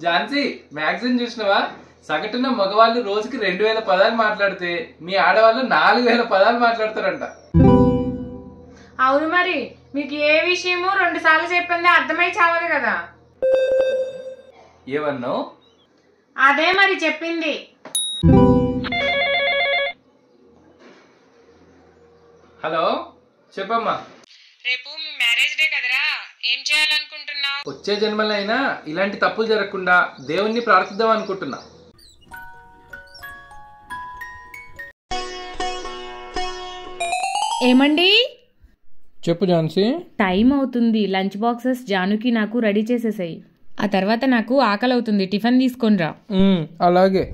Jhansi magazine చూసినవా? సగటున మగవాళ్ళు రోజుకి 2000 పదాలు మాట్లాడితే మీ ఆడవాళ్ళు 4000 పదాలు మాట్లాడతారంట. అవును మరి, మీకు ఏ విషయము 2 సార్లు చెప్పింది అర్థమై చావదు కదా. ఏమన్నావు? అదే మరి చెప్పింది. హలో చెప్పమ్మా. రేపు మీ మ్యారేజ్ డే కదరా, ఏం చేయాలనుకుంటున్నావు? వచ్చే జన్మలైనా ఇలాంటి తప్పులు జరగకుండా దేవుణ్ణి ప్రార్థిద్దాం అనుకుంటున్నా. ఏమండి? చెప్పు ఝాన్సీ. టైం అవుతుంది, లంచ్ బాక్సెస్ జానుకి నాకు రెడీ చేసేసాయి. ఆ తర్వాత నాకు ఆకలి అవుతుంది, టిఫిన్ తీసుకొని రా. అలాగే.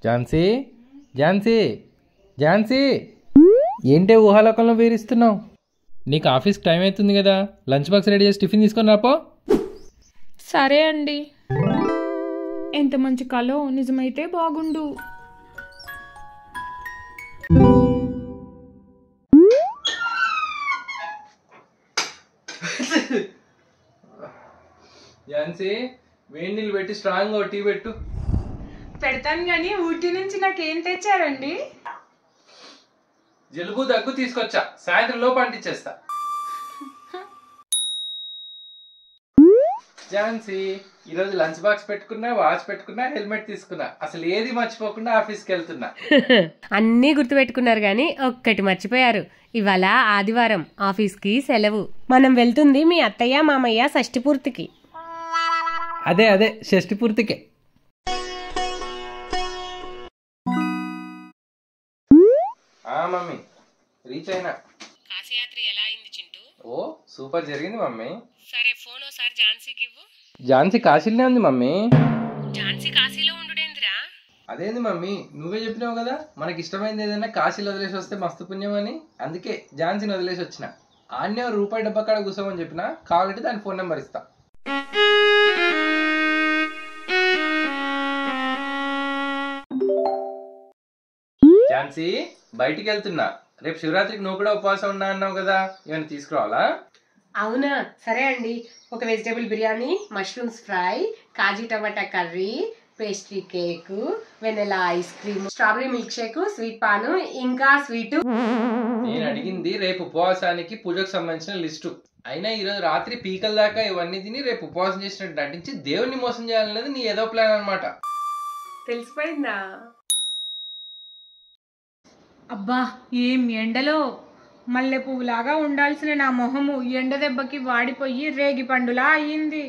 ఝాన్సీ ఝాన్సీ ఝాన్సీ, ఏంటే ఊహాలోకంలో వేరిస్తున్నావు? నీకు ఆఫీస్కి టైం అవుతుంది కదా, లంచ్ బాక్స్ రెడీ చేసి టిఫిన్ తీసుకొని రాపో. సరే అండి. ఎంత మంచి కలో నిజమైతే బాగుండు. ఝాన్సీ, వేడి నీళ్ళు పెట్టి స్ట్రాంగ్గా టీ పెట్టు. పెడతాను కానీ ఊటీ నుంచి నాకేం తెచ్చారండి? జలుబు దగ్గు తీసుకొచ్చా, సాయంత్రం లోపు అంటించేస్తా. ఝాన్సీ, ఈరోజు లంచ్ బాక్స్ పెట్టుకున్నా, వాచ్ పెట్టుకున్నా, హెల్మెట్ తీసుకున్నా, అసలు ఏది మర్చిపోకుండా ఆఫీస్కి వెళ్తున్నా. అన్నీ గుర్తుపెట్టుకున్నారు గాని ఒక్కటి మర్చిపోయారు. ఇవాళ ఆదివారం, ఆఫీస్కి సెలవు. మనం వెళ్తుంది మీ అత్తయ్య మామయ్య షష్ఠి పూర్తికి. అదే షష్ఠి పూర్తికే. మమ్మీ రీచ్ అయినా. కాశీయాత్ర ఎలా అయింది చింటూ? ఓ సూపర్ జరిగింది మమ్మీ. సరే ఫోన్ ఒకసారి ఝాన్సీకి ఇవ్వు. ఝాన్సీ కాశీలోనే ఉంది మమ్మీ. ఝాన్సీ కాశీలో ఉండుడేందిరా? అదేంది మమ్మీ, నువ్వే చెప్పినావు కదా మనకి ఇష్టమైంది ఏదైనా కాశీలో వదిలేసి వస్తే మస్తు పుణ్యం అని. అందుకే ఝాన్సీని వదిలేసి వచ్చిన. ఆన్నే రూపాయి డబ్బా కాడ కూర్చోమని చెప్పిన, కావాలంటే దాని ఫోన్ నెంబర్ ఇస్తా. ఝాన్సీ, బయటికి వెళ్తున్నా. రేపు శివరాత్రికి నువ్వు కూడా ఉపవాసం ఉన్నా అన్నావు కదా, ఏమైనా తీసుకురావాలా? అవునా, సరే అండి. ఒక వెజిటేబుల్ బిర్యానీ, మష్రూమ్స్ ఫ్రై, కాజు tomato curry, pastry cake, vanilla ice cream, strawberry milk shake, sweet paan, ఇంకా స్వీట్. నేను అడిగింది రేపు ఉపవాసానికి పూజకు సంబంధించిన లిస్టు. అయినా ఈరోజు రాత్రి పీకల దాకా ఇవన్నీ తిని రేపు ఉపవాసం చేసినట్టు నటించి దేవుణ్ణి మోసం చేయాలనేది నీ ఏదో ప్లాన్ అనమాట. తెలిసిపోయిందా? అబ్బా ఏం ఎండలో! మల్లె పువ్వులాగా ఉండాల్సిన నా మొహము ఎండ దెబ్బకి వాడిపోయి రేగి పండులా అయ్యింది.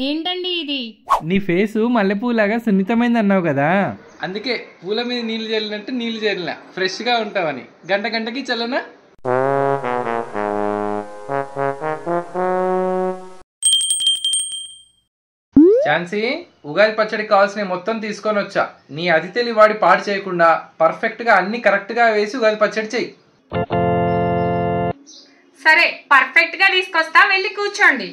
ఏంటండి ఇది? నీ ఫేసు మల్లెపూలాగా సున్నితమైంది అన్నావు కదా, అందుకే పూల మీద నీళ్లు చల్లినట్టు నీళ్లు చల్లినా ఫ్రెష్ గా ఉంటావని. గంటకి చల్లనా? ఝాన్సీ, ఉగాది పచ్చడికి కావాల్సిన మొత్తం తీసుకొని వచ్చా. నీ అతిథిని వాడి పాడు చేయకుండా పర్ఫెక్ట్ గా అన్ని కరెక్ట్ గా వేసి ఉగాది పచ్చడి చెయ్యి. సరే, పర్ఫెక్ట్ గా తీసుకొస్తా, వెళ్ళి కూర్చోండి.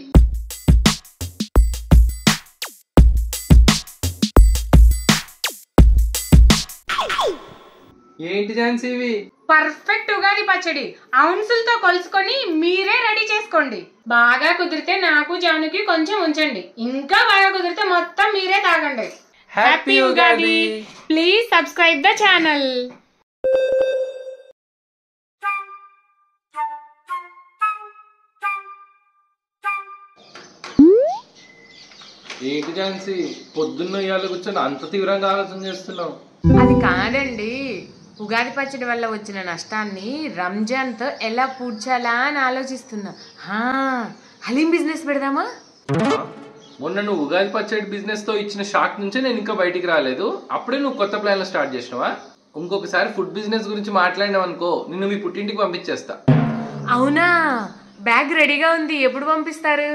ఏంటి ఝాన్సీ ఇవి? పర్ఫెక్ట్ ఉగాది పచ్చడి ఔన్సులతో కొలుసుకొని మీరే రెడీ చేసుకోండి. బాగా కుదిరితే నాకు జానుకి కొంచెం ఉంచండి, ఇంకా బాగా కుదిరితే మొత్తం మీరే తాగండి. Happy Ugadi! Please subscribe the channel. ఏంటి ఝాన్సీ, పొద్దున్న ఇవాళ కూర్చొని అంత తీవ్రంగా ఆలోచన చేస్తున్నావు? అది కాదండి, ఉగాది పచ్చడి వల్ల వచ్చిన నష్టాన్ని రంజాన్తో ఎలా పూడ్చాలా అని ఆలోచిస్తున్నా. హలీం బిజినెస్ పెడదామా? మొన్న నువ్వు ఉగాది పచ్చడి బిజినెస్ తో ఇచ్చిన షాక్ నుంచే నేను ఇంకా బయటికి రాలేదు. అప్పుడే నువ్వు కొత్త ప్లాన్ స్టార్ట్ చేసినావా? ఇంకొకసారి ఫుడ్ బిజినెస్ గురించి మాట్లాడినావు అనుకో నిన్ను మీ పుట్టింటికి పంపించేస్తా. అవునా? బ్యాగ్ రెడీగా ఉంది, ఎప్పుడు పంపిస్తారు?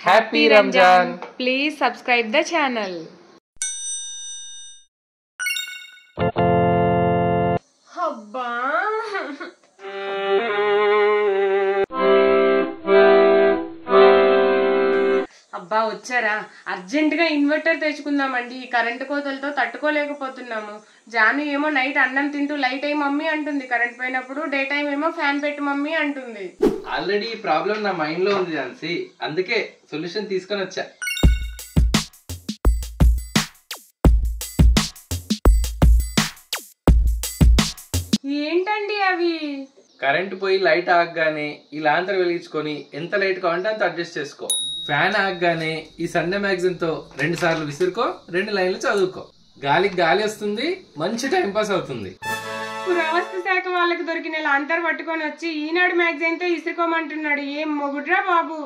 Happy Ramzan. Please subscribe the channel. అబ్బా అబ్బా వచ్చారా? అర్జెంట్ గా ఇన్వర్టర్ తెచ్చుకుందామండి. ఈ కరెంటు కోతలతో తట్టుకోలేకపోతున్నాము. జాను ఏమో నైట్ అన్నం తింటూ లైట్ అయ్యి మమ్మీ అంటుంది, కరెంట్ పోయినప్పుడు డే టైం ఏమో ఫ్యాన్ పెట్టి మమ్మీ అంటుంది. ఆల్రెడీ ఈ ప్రాబ్లం నా మైండ్ లో ఉంది ఝాన్సీ, అందుకే సొల్యూషన్ తీసుకొని వచ్చా. ఏంటండి అవి? కరెంట్ పోయి లైట్ ఆగగానే ఈ లాంతర్ వెలిగించుకొని ఎంత లైట్ కావాలంటే అంత అడ్జస్ట్ చేసుకో. ఫ్యాన్ ఆగగానే ఈ సండే మ్యాగజైన్ తో 2 సార్లు విసురుకో, 2 లైన్లు చదువుకో. గాలికి గాలి వస్తుంది, మంచి టైం పాస్ అవుతుంది. పురావస్తు శాఖ వాళ్ళకి దొరికిన లాంతర్ పట్టుకొని వచ్చి ఈనాడు మ్యాగజైన్ తో ఇసురుకోమంటున్నాడు. ఏం మొగుడ్రా బాబు.